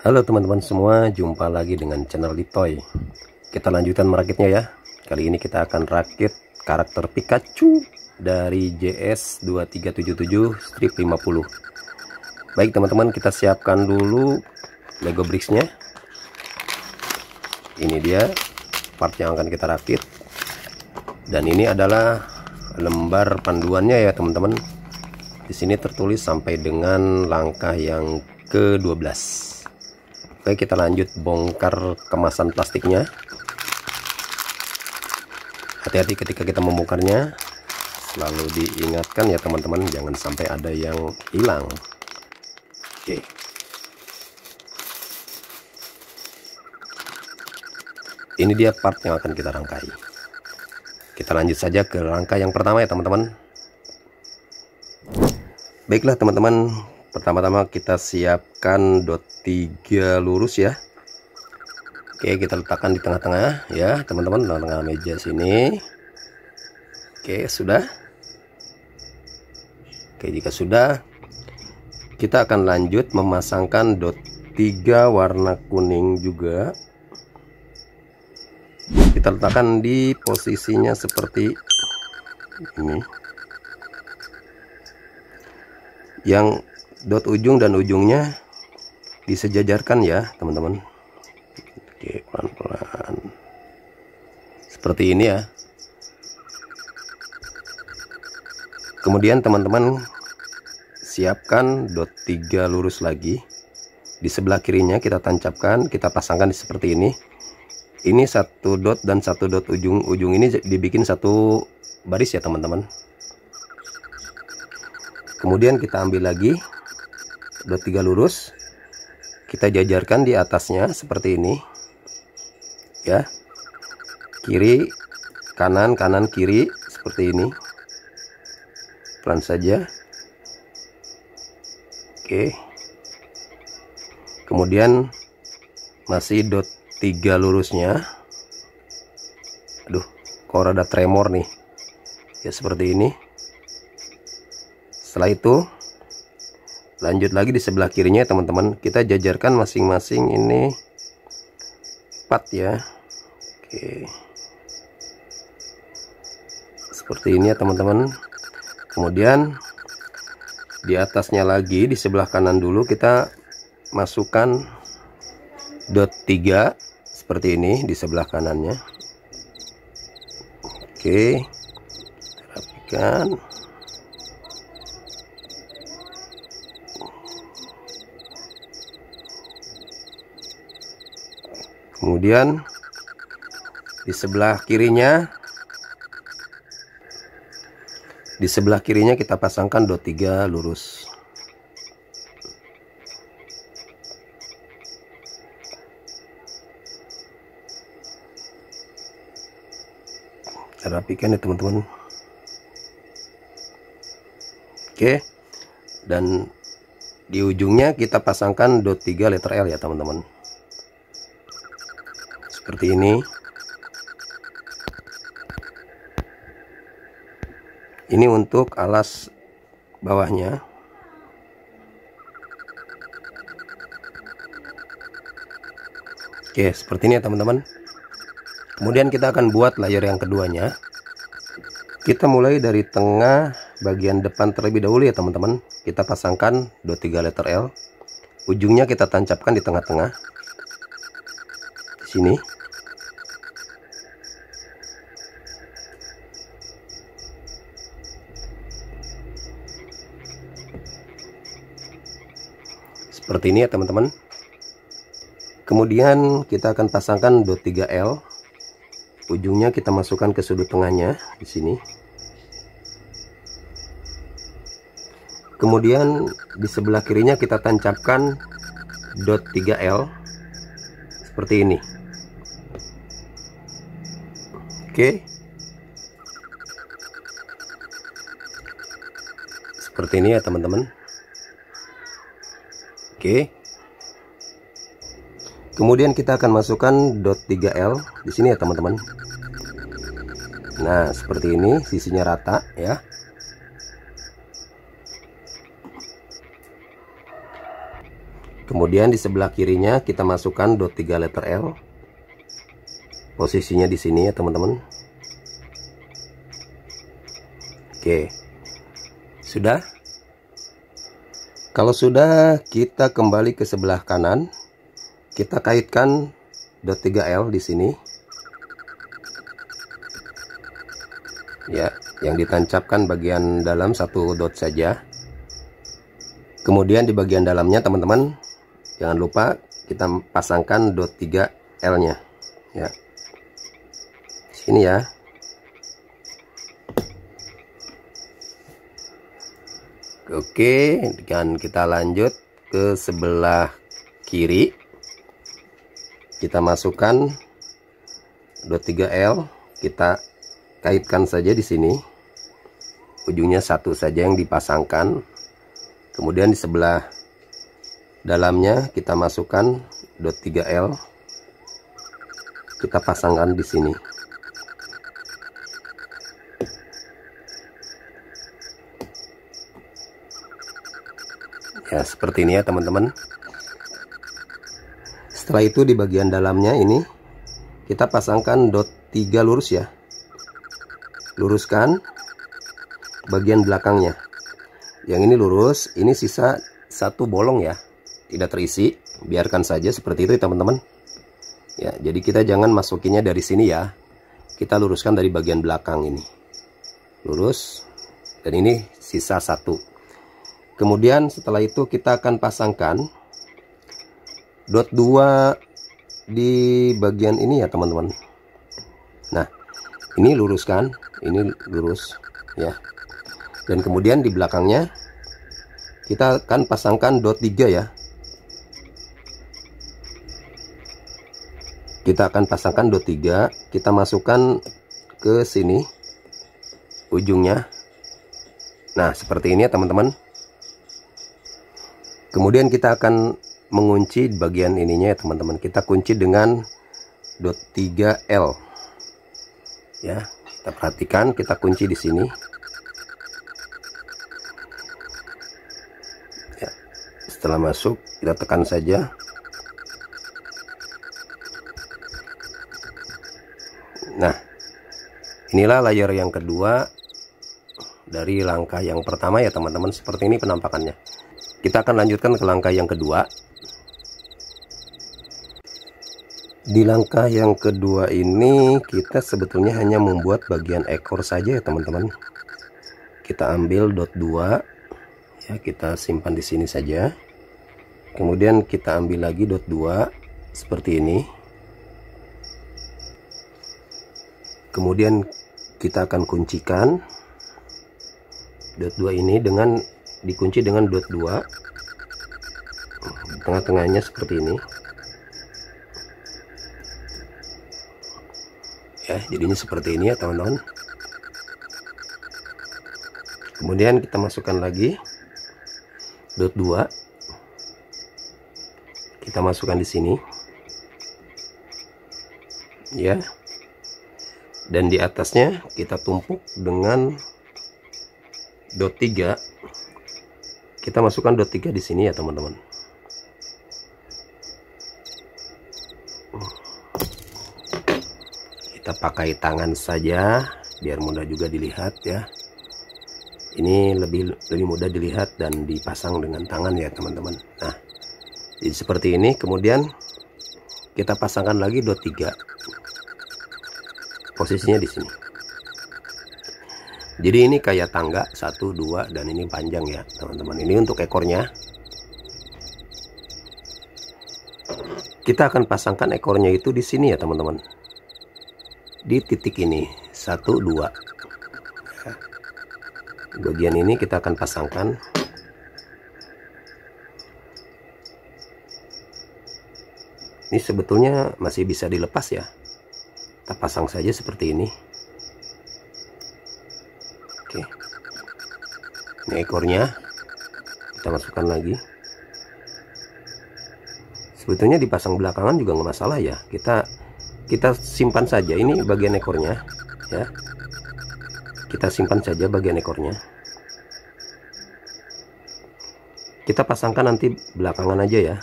Halo teman-teman semua, jumpa lagi dengan channel Litoy. Kita lanjutkan merakitnya ya. Kali ini kita akan rakit karakter Pikachu dari JS2377 strip 50. Baik teman-teman, kita siapkan dulu Lego bricksnya. Ini dia part yang akan kita rakit. Dan ini adalah lembar panduannya ya teman-teman. Di sini tertulis sampai dengan langkah yang ke-12. Oke, kita lanjut bongkar kemasan plastiknya. Hati-hati ketika kita membongkarnya, selalu diingatkan ya teman-teman, jangan sampai ada yang hilang. Oke. Ini dia part yang akan kita rangkai. Kita lanjut saja ke rangka yang pertama ya teman-teman. Baiklah teman-teman, pertama-tama kita siapkan dot 3 lurus ya. Oke, kita letakkan di tengah-tengah ya teman-teman, tengah meja sini. Oke, sudah. Oke, jika sudah, kita akan lanjut memasangkan dot 3 warna kuning juga. Kita letakkan di posisinya seperti ini. Yang dot ujung dan ujungnya disejajarkan ya teman-teman. Oke, pelan-pelan seperti ini ya. Kemudian teman-teman siapkan dot 3 lurus lagi. Di sebelah kirinya kita tancapkan, kita pasangkan seperti ini. Ini satu dot dan satu dot ujung ini dibikin satu baris ya teman-teman. Kemudian kita ambil lagi dot 3 lurus, kita jajarkan di atasnya seperti ini ya, kiri kanan kanan kiri seperti ini, pelan saja. Oke, kemudian masih dot 3 lurusnya, aduh kok rada tremor nih ya, seperti ini. Setelah itu lanjut lagi di sebelah kirinya teman-teman, kita jajarkan masing-masing ini 4 ya. Oke, seperti ini ya teman-teman. Kemudian di atasnya lagi di sebelah kanan dulu kita masukkan dot 3 seperti ini di sebelah kanannya. Oke, rapikan. Kemudian di sebelah kirinya kita pasangkan dot 3 lurus. Kita rapikan ya teman-teman. Oke, dan di ujungnya kita pasangkan dot 3 letter L ya teman-teman, seperti ini. Ini untuk alas bawahnya. Oke, seperti ini ya teman-teman. Kemudian kita akan buat layer yang keduanya. Kita mulai dari tengah bagian depan terlebih dahulu ya teman-teman. Kita pasangkan dot 3 letter L. Ujungnya kita tancapkan di tengah-tengah di sini. Seperti ini ya teman-teman. Kemudian kita akan pasangkan dot 3L. Ujungnya kita masukkan ke sudut tengahnya di sini. Kemudian di sebelah kirinya kita tancapkan dot 3L seperti ini. Oke. Seperti ini ya teman-teman. Oke. Kemudian kita akan masukkan dot 3L di sini ya teman-teman. Nah, seperti ini, sisinya rata ya. Kemudian di sebelah kirinya kita masukkan dot 3 letter L. Posisinya di sini ya teman-teman. Oke. Sudah? Kalau sudah, kita kembali ke sebelah kanan. Kita kaitkan dot 3L di sini. Ya, yang ditancapkan bagian dalam satu dot saja. Kemudian di bagian dalamnya teman-teman, jangan lupa kita pasangkan dot 3L-nya. Ya. Sini ya. Oke, dan kita lanjut ke sebelah kiri. Kita masukkan dot 3L, kita kaitkan saja di sini. Ujungnya satu saja yang dipasangkan. Kemudian di sebelah dalamnya kita masukkan dot 3L. Kita pasangkan di sini. Ya, seperti ini ya teman-teman. Setelah itu di bagian dalamnya ini kita pasangkan dot 3 lurus ya. Luruskan bagian belakangnya. Yang ini lurus, ini sisa satu bolong ya. Tidak terisi, biarkan saja seperti itu ya teman-teman. Ya, jadi kita jangan masukinnya dari sini ya. Kita luruskan dari bagian belakang ini. Lurus, dan ini sisa satu. Kemudian setelah itu kita akan pasangkan dot 2 di bagian ini ya teman-teman. Nah, ini luruskan, ini lurus ya. Dan kemudian di belakangnya kita akan pasangkan dot 3 ya. Kita akan pasangkan dot 3, kita masukkan ke sini ujungnya. Nah, seperti ini ya teman-teman. Kemudian kita akan mengunci bagian ininya ya teman-teman. Kita kunci dengan dot 3L. Ya, kita perhatikan, kita kunci di sini. Ya, setelah masuk kita tekan saja. Nah, inilah layer yang kedua dari langkah yang pertama ya teman-teman. Seperti ini penampakannya. Kita akan lanjutkan ke langkah yang kedua. Di langkah yang kedua ini kita sebetulnya hanya membuat bagian ekor saja ya teman-teman. Kita ambil dot 2 ya, kita simpan di sini saja. Kemudian kita ambil lagi dot 2 seperti ini. Kemudian kita akan kuncikan dot 2 ini dengan dikunci dengan dot 2. Tengah-tengahnya seperti ini. Ya, jadinya seperti ini ya teman-teman. Kemudian kita masukkan lagi dot 2. Kita masukkan di sini. Ya. Dan di atasnya kita tumpuk dengan dot 3. Kita masukkan dot 3 di sini ya teman-teman. Kita pakai tangan saja biar mudah juga dilihat ya. Ini lebih mudah dilihat dan dipasang dengan tangan ya teman-teman. Nah, jadi seperti ini. Kemudian kita pasangkan lagi dot 3. Posisinya di sini. Jadi ini kayak tangga 1, 2, dan ini panjang ya teman-teman. Ini untuk ekornya. Kita akan pasangkan ekornya itu di sini ya teman-teman. Di titik ini 1, 2. Bagian ini kita akan pasangkan. Ini sebetulnya masih bisa dilepas ya. Kita pasang saja seperti ini. Oke. Ini ekornya. Kita masukkan lagi. Sebetulnya dipasang belakangan juga nggak masalah ya. Kita simpan saja ini bagian ekornya ya. Kita simpan saja bagian ekornya. Kita pasangkan nanti belakangan aja ya.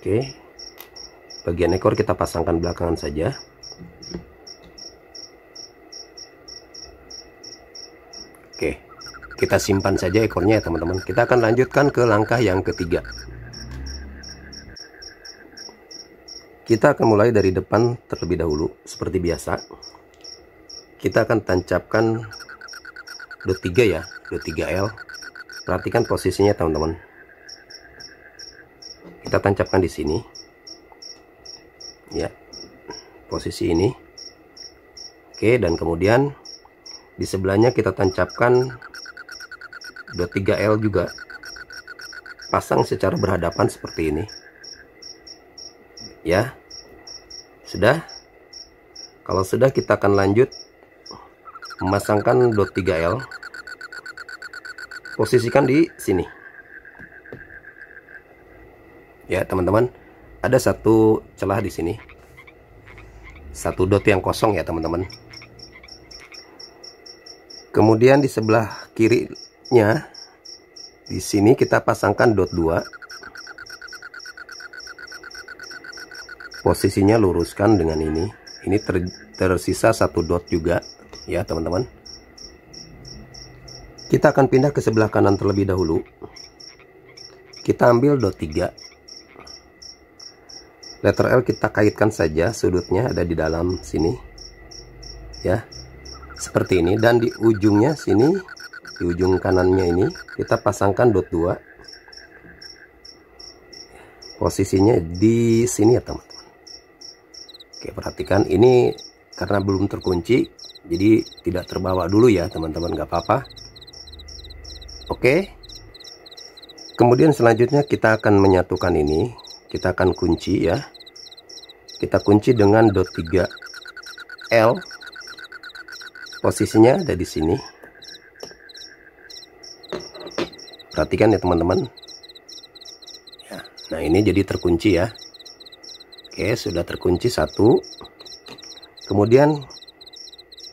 Oke, bagian ekor kita pasangkan belakangan saja. Oke, kita simpan saja ekornya ya teman-teman. Kita akan lanjutkan ke langkah yang ketiga. Kita akan mulai dari depan terlebih dahulu. Seperti biasa, kita akan tancapkan dot 3 ya, dot 3L. Perhatikan posisinya teman-teman. Kita tancapkan di sini ya, posisi ini. Oke, dan kemudian di sebelahnya kita tancapkan dot 3L juga. Pasang secara berhadapan seperti ini ya. Sudah? Kalau sudah, kita akan lanjut memasangkan dot 3L. Posisikan di sini ya teman-teman. Ada satu celah di sini, satu dot yang kosong ya teman-teman. Kemudian di sebelah kirinya di sini kita pasangkan dot 2. Posisinya luruskan dengan ini. Ini tersisa satu dot juga ya teman-teman. Kita akan pindah ke sebelah kanan terlebih dahulu. Kita ambil dot 3. Letter L kita kaitkan saja, sudutnya ada di dalam sini ya, seperti ini. Dan di ujungnya sini, di ujung kanannya ini kita pasangkan dot 2. Posisinya di sini ya teman-teman. Oke, perhatikan ini karena belum terkunci, jadi tidak terbawa dulu ya teman-teman, nggak apa-apa. Oke, kemudian selanjutnya kita akan menyatukan ini. Kita akan kunci ya. Kita kunci dengan dot 3L. Posisinya ada di sini. Perhatikan ya teman-teman ya. Nah, ini jadi terkunci ya. Oke, sudah terkunci satu. Kemudian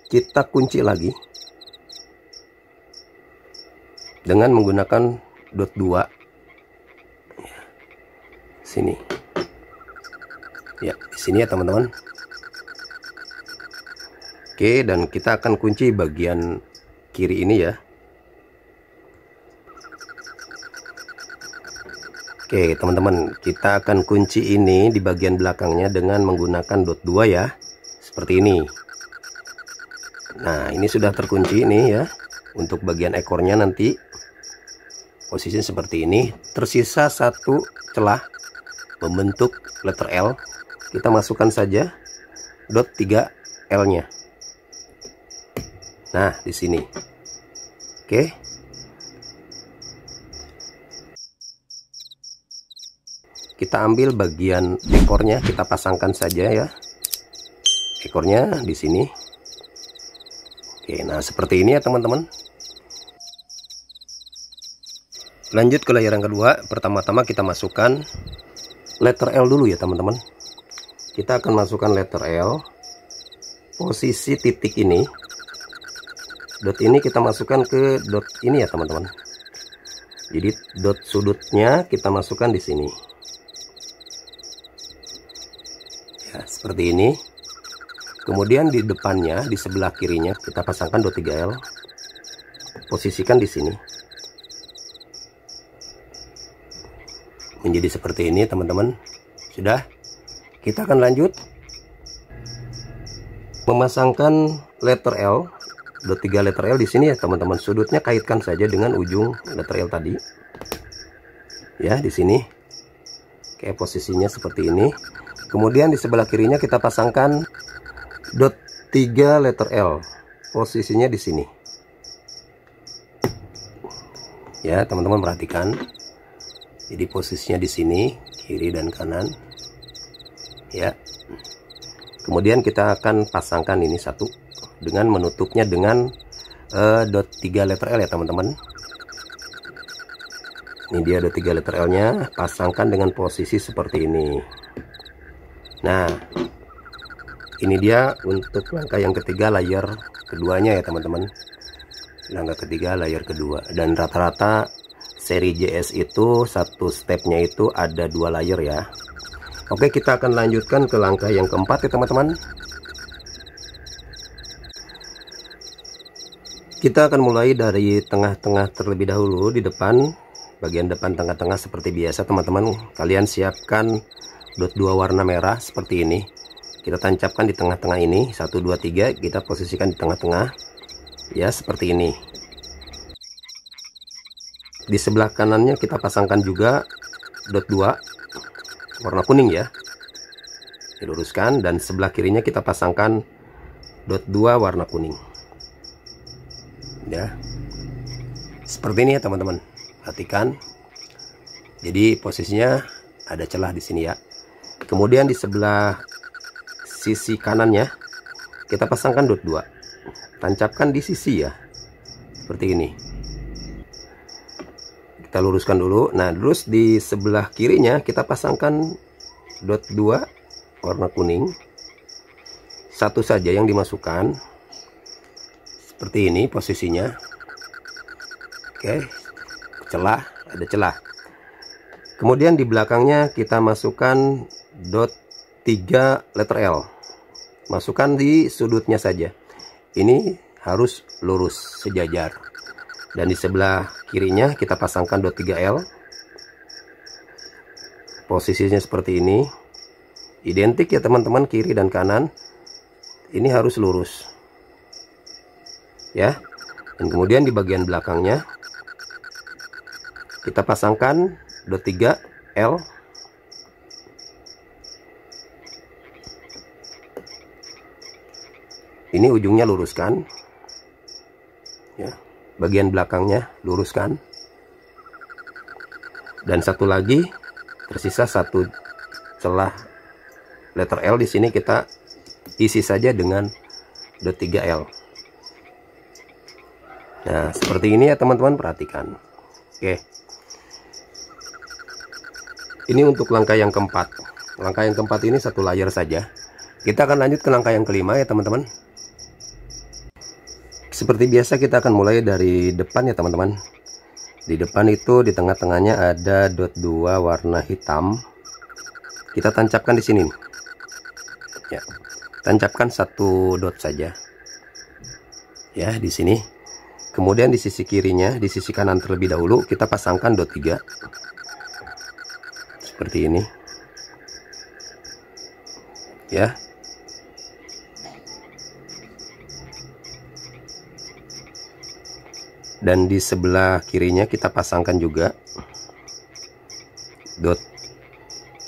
kita kunci lagi dengan menggunakan dot 2 sini ya, di sini ya teman-teman. Oke, dan kita akan kunci bagian kiri ini ya. Oke teman-teman, kita akan kunci ini di bagian belakangnya dengan menggunakan dot 2 ya, seperti ini. Nah, ini sudah terkunci ini ya. Untuk bagian ekornya nanti posisinya seperti ini. Tersisa satu celah membentuk letter L. Kita masukkan saja dot 3L nya. Nah, di sini. Oke. Kita ambil bagian ekornya, kita pasangkan saja ya. Ekornya di sini. Oke, nah seperti ini ya teman-teman. Lanjut ke layer yang kedua. Pertama-tama kita masukkan letter L dulu ya teman-teman. Kita akan masukkan letter L. Posisi titik ini, dot ini kita masukkan ke dot ini ya teman-teman. Jadi dot sudutnya kita masukkan di sini. Ya, seperti ini. Kemudian di depannya, di sebelah kirinya kita pasangkan dot 3L. Posisikan di sini. Menjadi seperti ini teman-teman. Sudah. Kita akan lanjut memasangkan letter L, dot 3 letter L di sini ya teman-teman. Sudutnya kaitkan saja dengan ujung letter L tadi. Ya, di sini. Oke, posisinya seperti ini. Kemudian di sebelah kirinya kita pasangkan dot 3 letter L. Posisinya di sini. Ya, teman-teman perhatikan. Jadi posisinya di sini, kiri dan kanan. Ya. Kemudian kita akan pasangkan ini satu dengan menutupnya dengan dot 3 letter L ya teman-teman. Ini dia dot 3 letter L nya, pasangkan dengan posisi seperti ini. Nah, ini dia untuk langkah yang ketiga, layer keduanya ya teman-teman. Langkah ketiga, layer kedua. Dan rata-rata seri JS itu satu stepnya itu ada 2 layer ya. Oke, kita akan lanjutkan ke langkah yang keempat ya teman-teman. Kita akan mulai dari tengah-tengah terlebih dahulu di depan, bagian depan tengah-tengah seperti biasa teman-teman. Kalian siapkan dot 2 warna merah seperti ini. Kita tancapkan di tengah-tengah ini, 1 2 3, kita posisikan di tengah-tengah. Ya, seperti ini. Di sebelah kanannya kita pasangkan juga dot 2 warna kuning ya. Diluruskan, dan sebelah kirinya kita pasangkan dot 2 warna kuning. Ya, seperti ini ya teman-teman, perhatikan. Jadi posisinya ada celah di sini ya. Kemudian di sebelah sisi kanannya kita pasangkan dot 2, tancapkan di sisi ya, seperti ini. Kita luruskan dulu. Nah, terus di sebelah kirinya kita pasangkan dot 2 warna kuning, satu saja yang dimasukkan. Seperti ini posisinya. Oke, celah, ada celah. Kemudian di belakangnya kita masukkan dot 3 letter L. Masukkan di sudutnya saja. Ini harus lurus sejajar. Dan di sebelah kirinya kita pasangkan dot 3L. Posisinya seperti ini. Identik ya teman-teman, kiri dan kanan. Ini harus lurus. Ya, dan kemudian di bagian belakangnya kita pasangkan dot 3L. Ini ujungnya luruskan ya, bagian belakangnya luruskan, dan satu lagi tersisa satu celah letter L. Di sini kita isi saja dengan dot 3L. Nah, seperti ini ya teman-teman, perhatikan. Oke. Ini untuk langkah yang keempat. Langkah yang keempat ini satu layer saja. Kita akan lanjut ke langkah yang kelima ya teman-teman. Seperti biasa kita akan mulai dari depan ya teman-teman. Di depan itu di tengah-tengahnya ada dot 2 warna hitam. Kita tancapkan di sini. Ya. Tancapkan satu dot saja. Ya, di sini. Kemudian di sisi kirinya, di sisi kanan terlebih dahulu, kita pasangkan dot 3. Seperti ini. Ya. Dan di sebelah kirinya kita pasangkan juga dot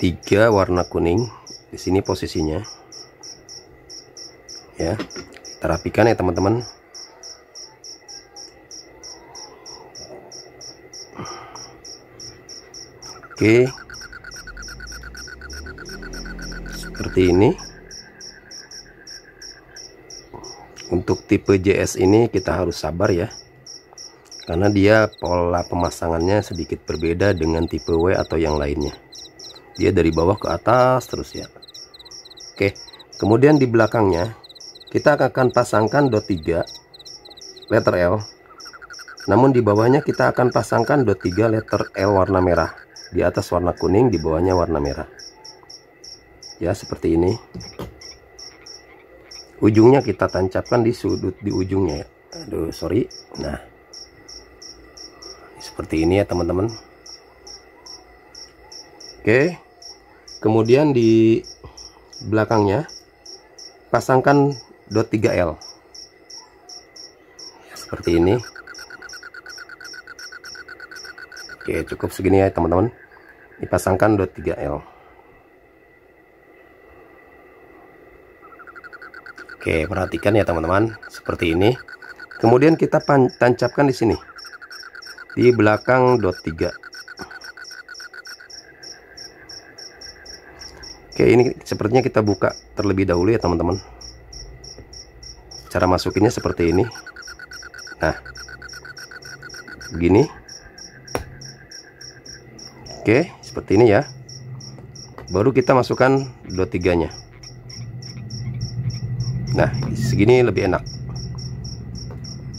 3 warna kuning. Di sini posisinya. Ya. Kita rapikan ya teman-teman. Oke, seperti ini. Untuk tipe JS ini kita harus sabar ya, karena dia pola pemasangannya sedikit berbeda dengan tipe W atau yang lainnya. Dia dari bawah ke atas terus ya. Oke, kemudian di belakangnya kita akan pasangkan dot 3 letter L. Namun di bawahnya kita akan pasangkan dot 3 letter L warna merah. Di atas warna kuning, di bawahnya warna merah. Ya, seperti ini. Ujungnya kita tancapkan di sudut di ujungnya ya. Aduh, sorry. Nah, seperti ini ya teman-teman. Oke. Kemudian di belakangnya pasangkan dot 3L. Ya, seperti ini. Oke, cukup segini ya teman-teman. Dipasangkan dot 3L. Oke, perhatikan ya teman-teman, seperti ini. Kemudian kita tancapkan di sini, di belakang dot 3. Oke, ini sepertinya kita buka terlebih dahulu ya teman-teman. Cara masukinnya seperti ini. Nah, begini. Oke, seperti ini ya. Baru kita masukkan dot 3-nya. Nah, segini lebih enak.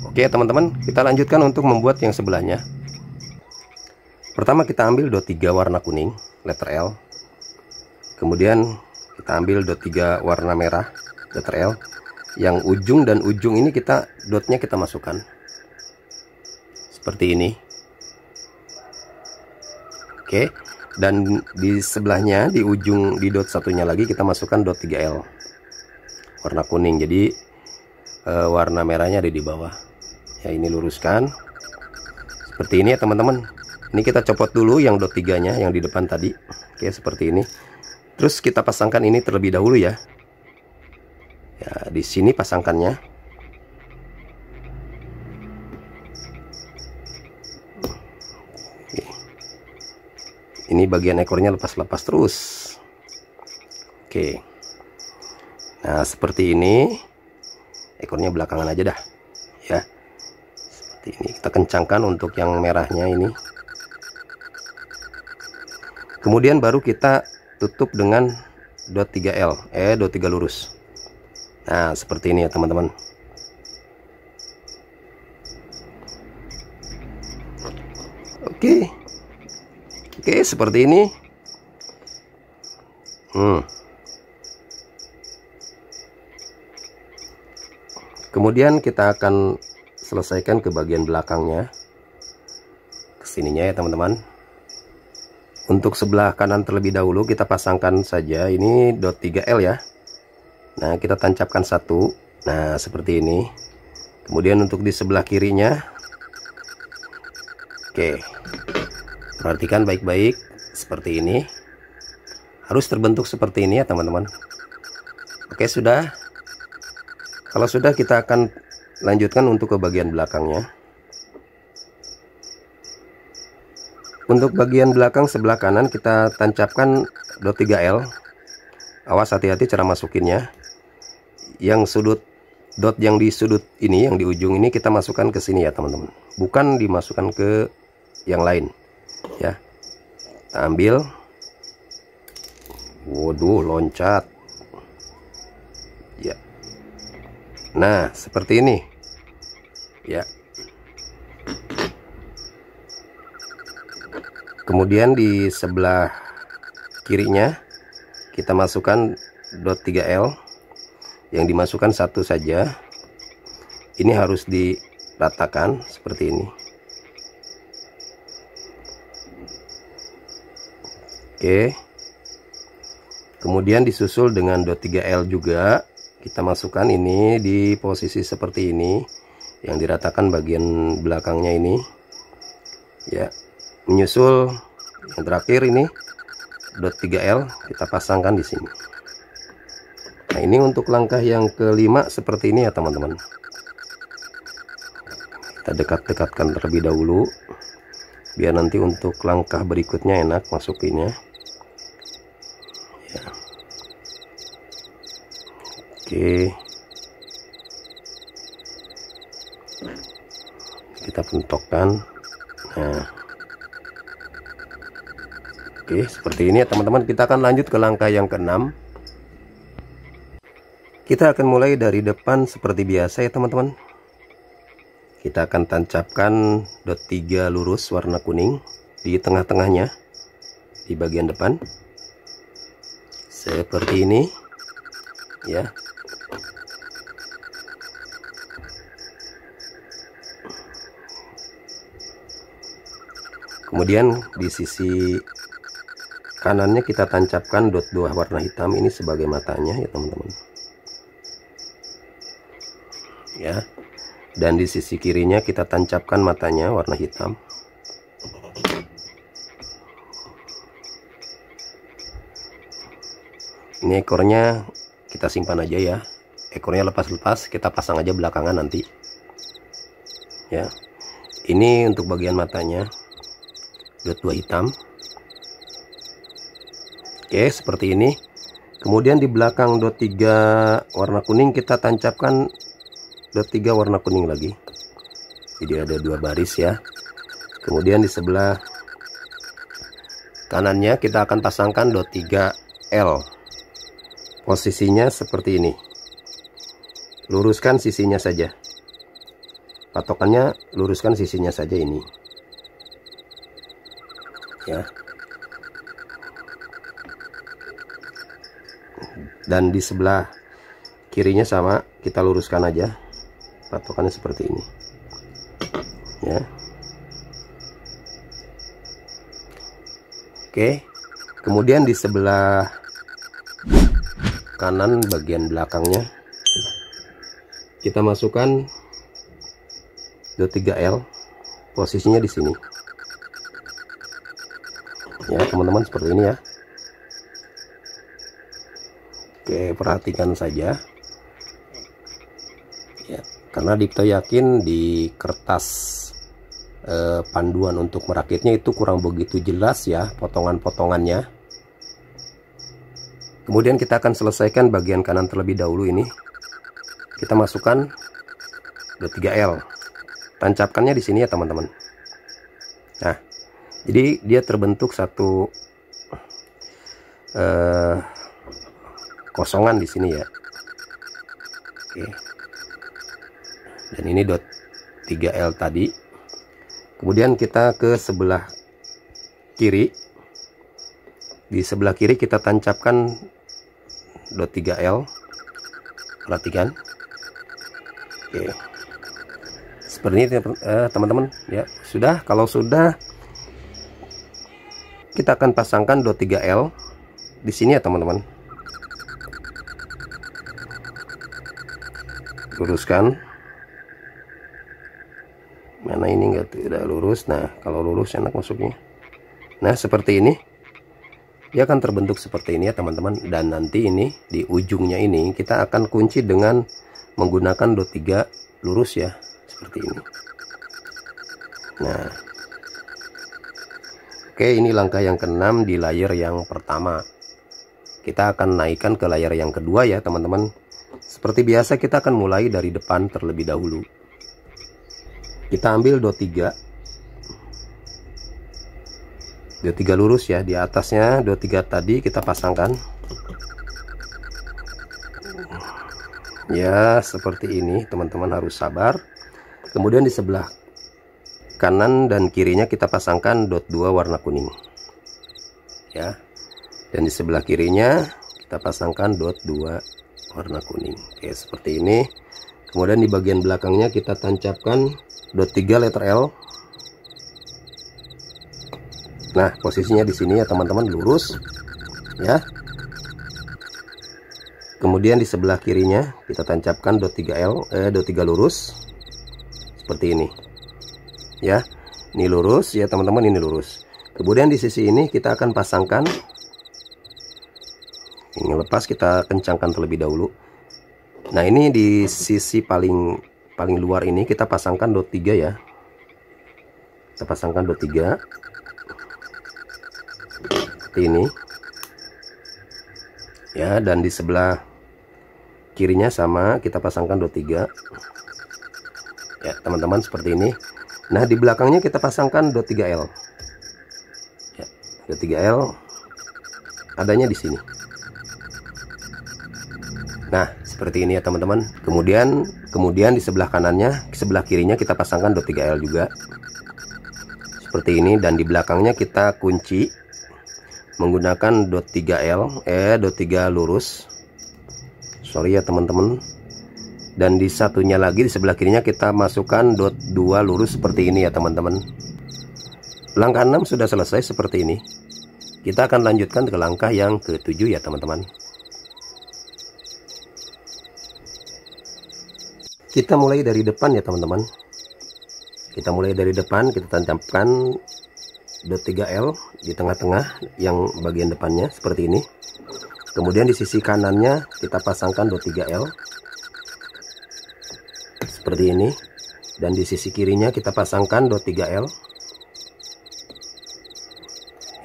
Oke teman-teman, kita lanjutkan untuk membuat yang sebelahnya. Pertama kita ambil dot 3 warna kuning, letter L. Kemudian kita ambil dot 3 warna merah, letter L. Yang ujung dan ujung ini dotnya kita masukkan seperti ini. Oke, dan di sebelahnya, di ujung, di dot satunya lagi kita masukkan dot 3L warna kuning. Jadi warna merahnya ada di bawah ya. Ini luruskan seperti ini ya teman-teman. Ini kita copot dulu yang dot 3 nya yang di depan tadi. Oke, seperti ini. Terus kita pasangkan ini terlebih dahulu ya. Ya, di sini pasangkannya. Oke. Ini bagian ekornya lepas-lepas terus. Oke. Nah, seperti ini. Ekornya belakangan aja dah. Ya. Seperti ini. Kita kencangkan untuk yang merahnya ini. Kemudian baru kita tutup dengan dot 3L, dot 3 lurus. Nah, seperti ini ya teman-teman. Oke, seperti ini. Kemudian kita akan selesaikan ke bagian belakangnya, kesininya ya teman-teman. Untuk sebelah kanan terlebih dahulu kita pasangkan saja ini dot 3L ya. Nah, kita tancapkan satu. Nah, seperti ini. Kemudian untuk di sebelah kirinya, oke, perhatikan baik-baik seperti ini. Harus terbentuk seperti ini ya teman-teman. Oke, sudah. Kalau sudah, kita akan lanjutkan untuk ke bagian belakangnya. Untuk bagian belakang sebelah kanan kita tancapkan dot 3L. Awas, hati-hati cara masukinnya. Yang sudut dot yang di sudut ini, yang di ujung ini kita masukkan ke sini ya teman-teman. Bukan dimasukkan ke yang lain ya. Kita ambil. Waduh, loncat. Ya. Nah, seperti ini. Ya. Kemudian di sebelah kirinya kita masukkan dot 3L. Yang dimasukkan satu saja. Ini harus diratakan seperti ini. Oke. Kemudian disusul dengan dot 3L juga. Kita masukkan ini di posisi seperti ini. Yang diratakan bagian belakangnya ini. Ya. Menyusul yang terakhir ini dot 3L kita pasangkan di sini. Nah, ini untuk langkah yang kelima seperti ini ya teman-teman. Kita dekat-dekatkan terlebih dahulu biar nanti untuk langkah berikutnya enak masukinnya ya. Oke, kita pentokkan. Nah, oke, seperti ini ya teman-teman. Kita akan lanjut ke langkah yang keenam. Kita akan mulai dari depan seperti biasa ya teman-teman. Kita akan tancapkan dot 3 lurus warna kuning di tengah-tengahnya, di bagian depan. Seperti ini ya. Kemudian di sisi kanannya kita tancapkan dot 2 warna hitam ini sebagai matanya ya teman-teman. Ya, dan di sisi kirinya kita tancapkan matanya warna hitam. Ini ekornya kita simpan aja ya. Ekornya lepas-lepas, kita pasang aja belakangan nanti. Ya, ini untuk bagian matanya dot 2 hitam. Oke, seperti ini. Kemudian di belakang dot 3 warna kuning kita tancapkan dot 3 warna kuning lagi. Jadi ada 2 baris ya. Kemudian di sebelah kanannya kita akan pasangkan dot 3L. Posisinya seperti ini. Luruskan sisinya saja. Patokannya luruskan sisinya saja ini. Ya. Dan di sebelah kirinya sama, kita luruskan aja patokannya seperti ini ya. Oke, kemudian di sebelah kanan bagian belakangnya kita masukkan 23L, posisinya di sini ya teman-teman, seperti ini ya. Oke, perhatikan saja ya, karena Dipto yakin di kertas panduan untuk merakitnya itu kurang begitu jelas ya potongan-potongannya. Kemudian kita akan selesaikan bagian kanan terlebih dahulu. Ini kita masukkan 23L, tancapkannya di sini ya teman-teman. Nah, jadi dia terbentuk satu kosongan di sini ya. Oke, dan ini 3L tadi. Kemudian kita ke sebelah kiri. Di sebelah kiri kita tancapkan 3L. Perhatikan. Oke. Seperti ini teman-teman ya. Sudah, kalau sudah kita akan pasangkan 3L di sini ya teman-teman. Luruskan. Mana ini tidak lurus. Nah, kalau lurus enak masuknya. Nah, seperti ini dia akan terbentuk seperti ini ya teman-teman. Dan nanti ini di ujungnya ini kita akan kunci dengan menggunakan 23 lurus ya, seperti ini. Nah, oke, ini langkah yang ke-6 di layer yang pertama. Kita akan naikkan ke layer yang kedua ya teman-teman. Seperti biasa kita akan mulai dari depan terlebih dahulu. Kita ambil 23 lurus ya, di atasnya 23 tadi kita pasangkan ya, seperti ini teman-teman, harus sabar. Kemudian di sebelah kanan dan kirinya kita pasangkan 2 warna kuning ya, dan di sebelah kirinya kita pasangkan 2 warna kuning. Oke, seperti ini. Kemudian di bagian belakangnya kita tancapkan 3 letter L. Nah, posisinya di sini ya teman-teman, lurus ya. Kemudian di sebelah kirinya kita tancapkan 23 lurus seperti ini ya. Ini lurus ya teman-teman, ini lurus. Kemudian di sisi ini kita akan pasangkan, ini lepas, kita kencangkan terlebih dahulu. Nah, ini di sisi paling luar ini kita pasangkan 23 ya. Kita pasangkan 23 seperti ini ya, dan di sebelah kirinya sama, kita pasangkan 23 ya teman-teman, seperti ini. Nah, di belakangnya kita pasangkan 23L ya. 23L adanya di sini. Nah, seperti ini ya teman-teman. Kemudian di sebelah kanannya, sebelah kirinya kita pasangkan 23L juga seperti ini, dan di belakangnya kita kunci menggunakan 23L 23 lurus. Sorry ya teman-teman. Dan di satunya lagi di sebelah kirinya kita masukkan 2 lurus seperti ini ya teman-teman. Langkah 6 sudah selesai seperti ini. Kita akan lanjutkan ke langkah yang ke-7 ya teman-teman. Kita mulai dari depan ya teman-teman. Kita mulai dari depan, kita tancapkan 3L di tengah-tengah yang bagian depannya seperti ini. Kemudian di sisi kanannya kita pasangkan 3L seperti ini, dan di sisi kirinya kita pasangkan 3L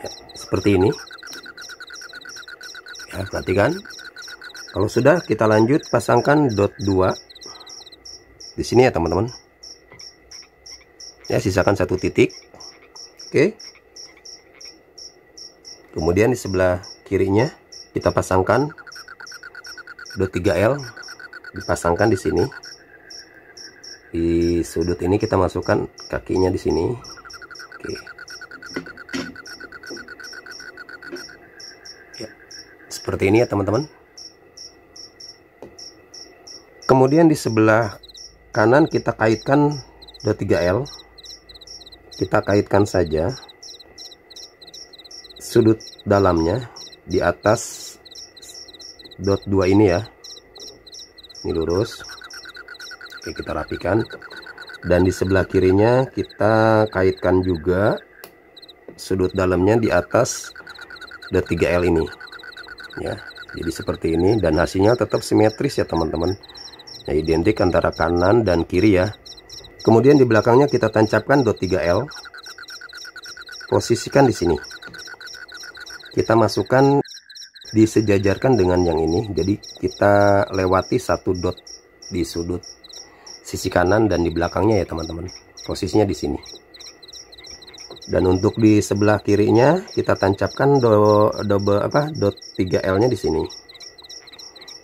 ya, seperti ini ya. Perhatikan, kalau sudah kita lanjut pasangkan 2 di sini ya teman-teman ya, sisakan 1 titik. Oke, kemudian di sebelah kirinya kita pasangkan 3L, dipasangkan di sini. Di sudut ini kita masukkan kakinya di sini. Oke ya, seperti ini ya teman-teman. Kemudian di sebelah kanan kita kaitkan dot 3L. Kita kaitkan saja sudut dalamnya di atas dot 2 ini ya. Ini lurus. Oke, kita rapikan. Dan di sebelah kirinya kita kaitkan juga sudut dalamnya di atas dot 3L ini. Ya, jadi seperti ini dan hasilnya tetap simetris ya teman-teman. Nah, identik antara kanan dan kiri ya. Kemudian di belakangnya kita tancapkan dot 3L. Posisikan di sini. Kita masukkan disejajarkan dengan yang ini. Jadi kita lewati satu dot di sudut sisi kanan dan di belakangnya ya teman-teman. Posisinya di sini. Dan untuk di sebelah kirinya kita tancapkan dot 3L-nya di sini.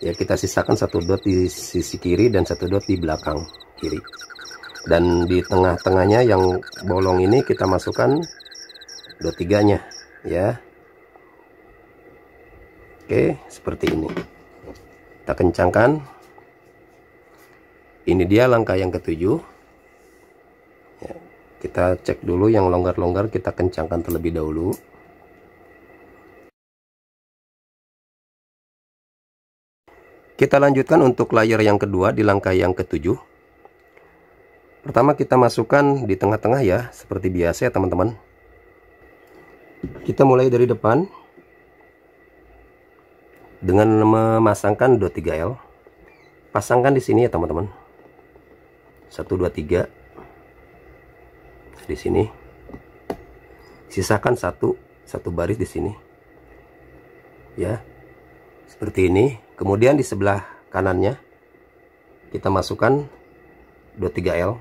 Ya, kita sisakan satu dot di sisi kiri dan satu dot di belakang kiri. Dan di tengah-tengahnya yang bolong ini kita masukkan dot 3-nya ya. Oke, seperti ini. Kita kencangkan. Ini dia langkah yang ketujuh. Ya, kita cek dulu yang longgar-longgar, kita kencangkan terlebih dahulu. Kita lanjutkan untuk layer yang kedua di langkah yang ketujuh. Pertama kita masukkan di tengah-tengah ya, seperti biasa ya teman-teman. Kita mulai dari depan dengan memasangkan dot 3L. Pasangkan di sini ya teman-teman. 1 2 3. Di sini. Sisakan satu baris di sini. Ya. Seperti ini. Kemudian di sebelah kanannya kita masukkan dot 3L.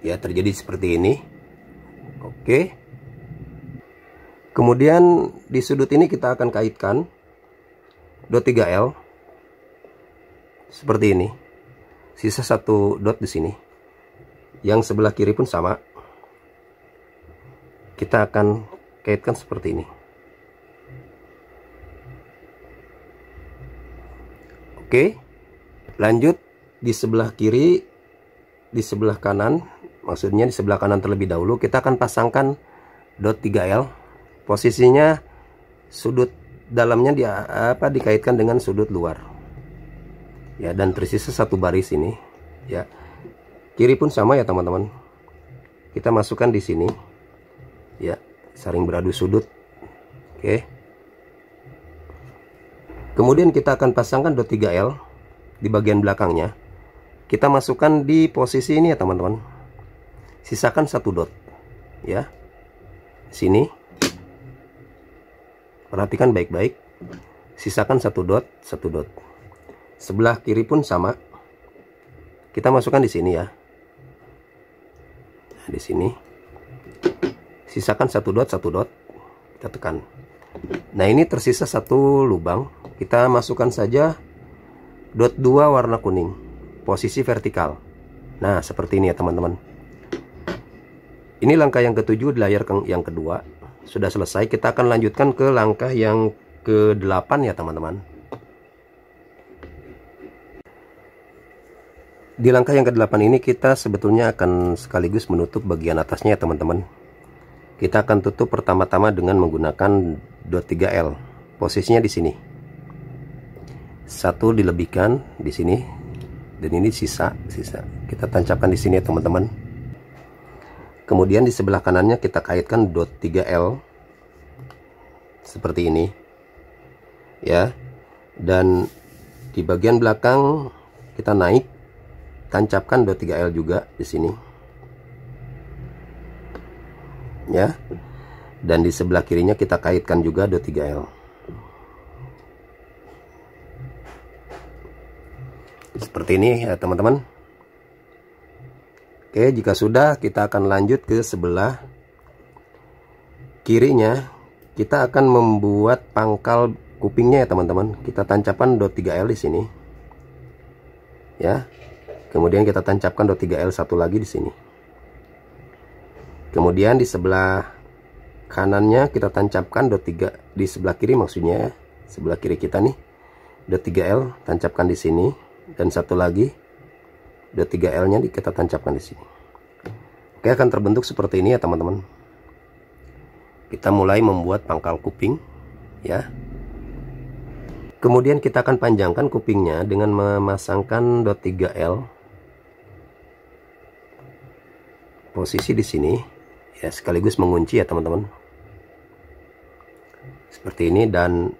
Ya, terjadi seperti ini. Oke. Kemudian di sudut ini kita akan kaitkan dot 3L seperti ini. Sisa satu dot di sini. Yang sebelah kiri pun sama. Kita akan kaitkan seperti ini. Oke. Lanjut di sebelah kiri, di sebelah kanan, maksudnya di sebelah kanan terlebih dahulu kita akan pasangkan dot 3L. Posisinya sudut dalamnya dikaitkan dengan sudut luar. Ya, dan tersisa satu baris ini. Ya. Kiri pun sama ya teman-teman. Kita masukkan di sini. Ya, saling beradu sudut. Oke. Kemudian kita akan pasangkan dot 3L di bagian belakangnya. Kita masukkan di posisi ini ya teman-teman. Sisakan satu dot. Ya. Sini. Perhatikan baik-baik. Sisakan satu dot, satu dot. Sebelah kiri pun sama. Kita masukkan di sini ya. Nah, di sini. Sisakan satu dot, satu dot. Kita tekan. Nah, ini tersisa satu lubang. Kita masukkan saja dot 2 warna kuning. Posisi vertikal. Nah, seperti ini ya teman-teman. Ini langkah yang ketujuh di layar yang kedua. Sudah selesai. Kita akan lanjutkan ke langkah yang ke-8 ya teman-teman. Di langkah yang ke-8 ini kita sebetulnya akan sekaligus menutup bagian atasnya ya teman-teman. Kita akan tutup pertama-tama dengan menggunakan dot 3L. Posisinya di sini. Satu dilebihkan di sini dan ini sisa. Kita tancapkan di sini ya teman-teman. Kemudian di sebelah kanannya kita kaitkan dot 3L seperti ini. Ya. Dan di bagian belakang kita naik, tancapkan dot 3L juga di sini. Ya. Dan di sebelah kirinya kita kaitkan juga dot 3L. Seperti ini ya teman-teman. Oke, jika sudah kita akan lanjut ke sebelah kirinya. Kita akan membuat pangkal kupingnya ya teman-teman. Kita tancapkan dot 3L di sini. Ya. Kemudian kita tancapkan dot 3L satu lagi di sini. Kemudian di sebelah kanannya kita tancapkan dot 3 di sebelah kiri maksudnya, sebelah kiri kita nih. dot 3L tancapkan di sini, dan satu lagi dot 3L nya kita tancapkan di sini. Oke, akan terbentuk seperti ini ya teman-teman. Kita mulai membuat pangkal kuping ya. Kemudian kita akan panjangkan kupingnya dengan memasangkan dot 3L posisi di sini ya, sekaligus mengunci ya teman-teman, seperti ini. Dan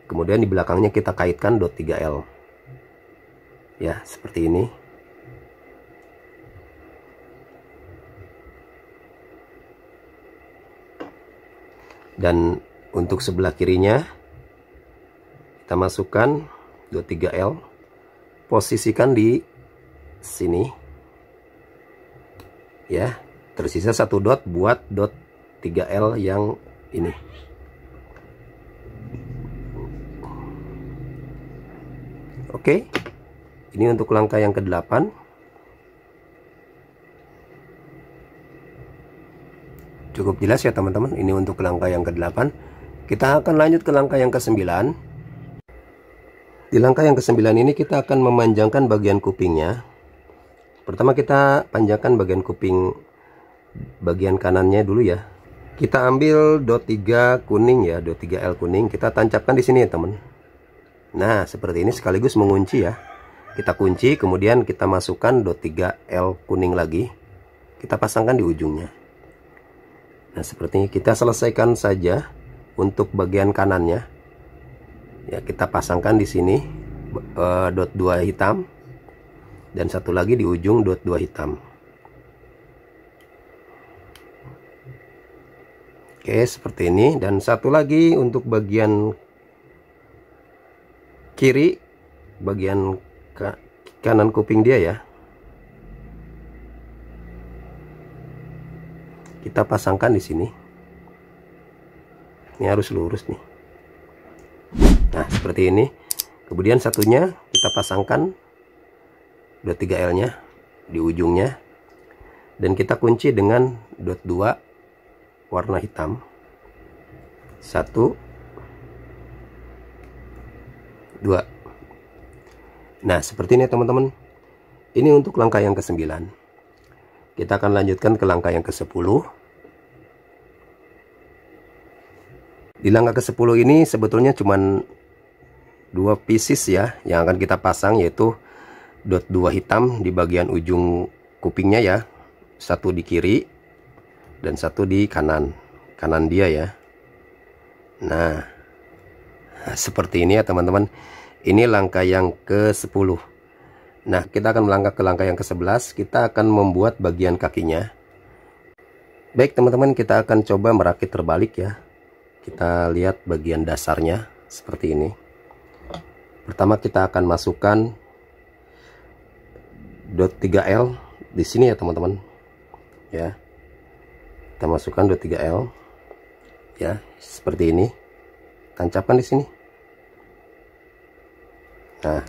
kemudian di belakangnya kita kaitkan dot 3L ya, seperti ini. Dan untuk sebelah kirinya kita masukkan dot 3L, posisikan di sini ya. Tersisa satu dot buat dot 3L yang ini. Oke, ini untuk langkah yang ke-8. Cukup jelas ya teman-teman, ini untuk langkah yang ke-8. Kita akan lanjut ke langkah yang ke-9. Di langkah yang ke-9 ini kita akan memanjangkan bagian kupingnya. Pertama kita panjangkan bagian kuping bagian kanannya dulu ya. Kita ambil dot 3 kuning ya, dot 3L kuning, kita tancapkan di sini ya teman. Nah, seperti ini, sekaligus mengunci ya. Kita kunci, kemudian kita masukkan dot 3L kuning lagi. Kita pasangkan di ujungnya. Nah, seperti ini kita selesaikan saja untuk bagian kanannya. Ya, kita pasangkan di sini dot 2 hitam dan satu lagi di ujung dot 2 hitam. Oke, seperti ini. Dan satu lagi untuk bagian kiri, bagian kanan kuping dia ya, kita pasangkan di sini. Ini harus lurus nih. Nah, seperti ini. Kemudian satunya kita pasangkan dot 3L nya di ujungnya, dan kita kunci dengan dot 2 warna hitam. 1 2. Nah, seperti ini teman-teman. Ini untuk langkah yang ke-9. Kita akan lanjutkan ke langkah yang ke-10. Di langkah ke-10 ini sebetulnya cuman 2 pieces ya yang akan kita pasang, yaitu dot 2 hitam di bagian ujung kupingnya ya. Satu di kiri dan satu di kanan dia ya. Nah, seperti ini ya teman-teman. Ini langkah yang ke-10. Nah, kita akan melangkah ke langkah yang ke-11. Kita akan membuat bagian kakinya. Baik teman-teman, kita akan coba merakit terbalik ya. Kita lihat bagian dasarnya seperti ini. Pertama kita akan masukkan dot 3L di sini ya teman-teman. Ya. Kita masukkan dot 3L. Ya, seperti ini. Tancapkan di sini. Nah,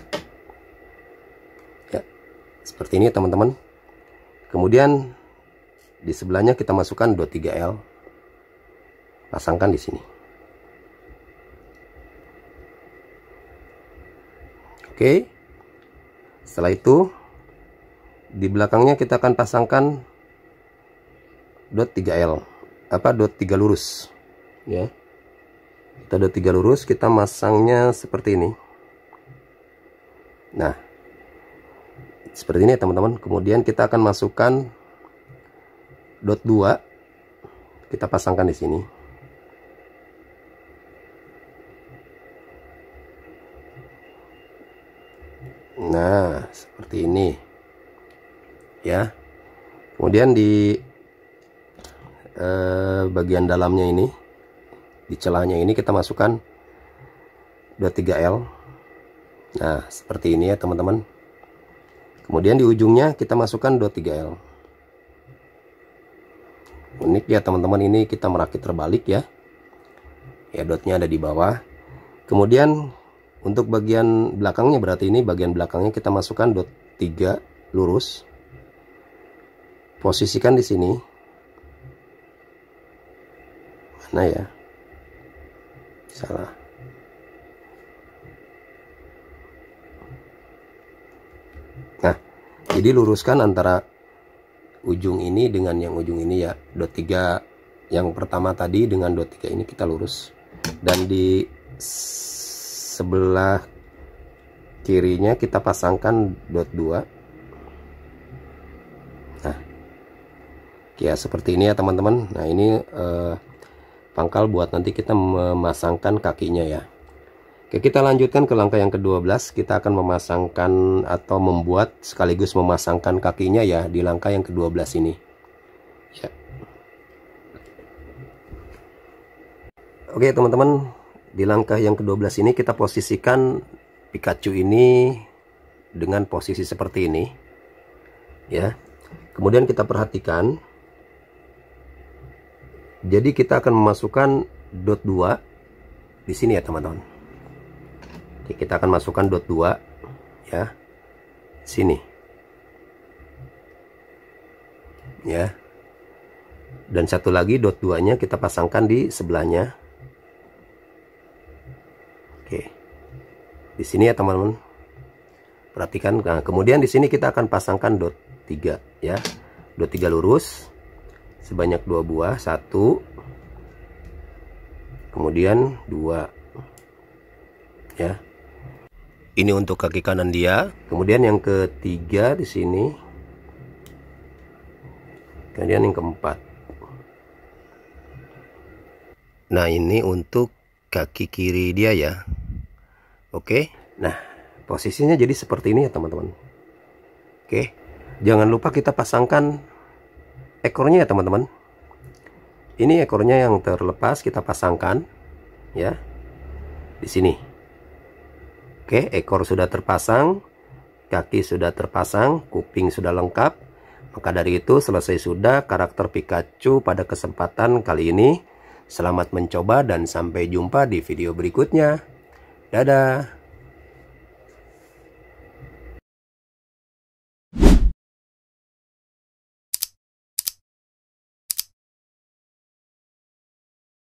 ya, seperti ini teman-teman. Kemudian di sebelahnya kita masukkan dot 3L, pasangkan di sini. Oke, setelah itu di belakangnya kita akan pasangkan dot 3L, dot 3 lurus ya. Kita dot 3 lurus, kita masangnya seperti ini. Nah, seperti ini ya teman-teman. Kemudian kita akan masukkan dot 2, kita pasangkan di sini. Nah, seperti ini ya. Kemudian di bagian dalamnya ini, di celahnya ini kita masukkan dot 3L. Nah, seperti ini ya teman-teman. Kemudian di ujungnya kita masukkan dot 3L. Unik ya teman-teman, ini kita merakit terbalik ya. Ya, dotnya ada di bawah. Kemudian untuk bagian belakangnya, berarti ini bagian belakangnya kita masukkan dot 3 lurus. Posisikan di sini. Mana ya? Salah. Jadi luruskan antara ujung ini dengan yang ujung ini ya. Dot 3 yang pertama tadi dengan dot 3 ini kita lurus. Dan di sebelah kirinya kita pasangkan dot 2. Nah, ya seperti ini ya teman-teman. Nah, ini pangkal buat nanti kita memasangkan kakinya ya. Oke, kita lanjutkan ke langkah yang ke-12. Kita akan memasangkan atau membuat sekaligus memasangkan kakinya ya di langkah yang ke-12 ini. Ya. Oke teman-teman, di langkah yang ke-12 ini kita posisikan Pikachu ini dengan posisi seperti ini. Ya. Kemudian kita perhatikan. Jadi kita akan memasukkan dot 2 di sini ya teman-teman. Kita akan masukkan dot 2 ya sini ya, dan satu lagi dot 2 nya kita pasangkan di sebelahnya. Oke, di sini ya teman-teman, perhatikan. Nah, kemudian di sini kita akan pasangkan dot 3 ya, dot 3 lurus sebanyak 2 buah, 1 kemudian 2 ya. Ini untuk kaki kanan dia. Kemudian yang ketiga di sini. Kemudian yang keempat. Nah, ini untuk kaki kiri dia ya. Oke. Nah, posisinya jadi seperti ini ya teman-teman. Oke. Jangan lupa kita pasangkan ekornya ya teman-teman. Ini ekornya yang terlepas kita pasangkan ya di sini. Oke, ekor sudah terpasang, kaki sudah terpasang, kuping sudah lengkap. Maka dari itu selesai sudah karakter Pikachu pada kesempatan kali ini. Selamat mencoba dan sampai jumpa di video berikutnya. Dadah.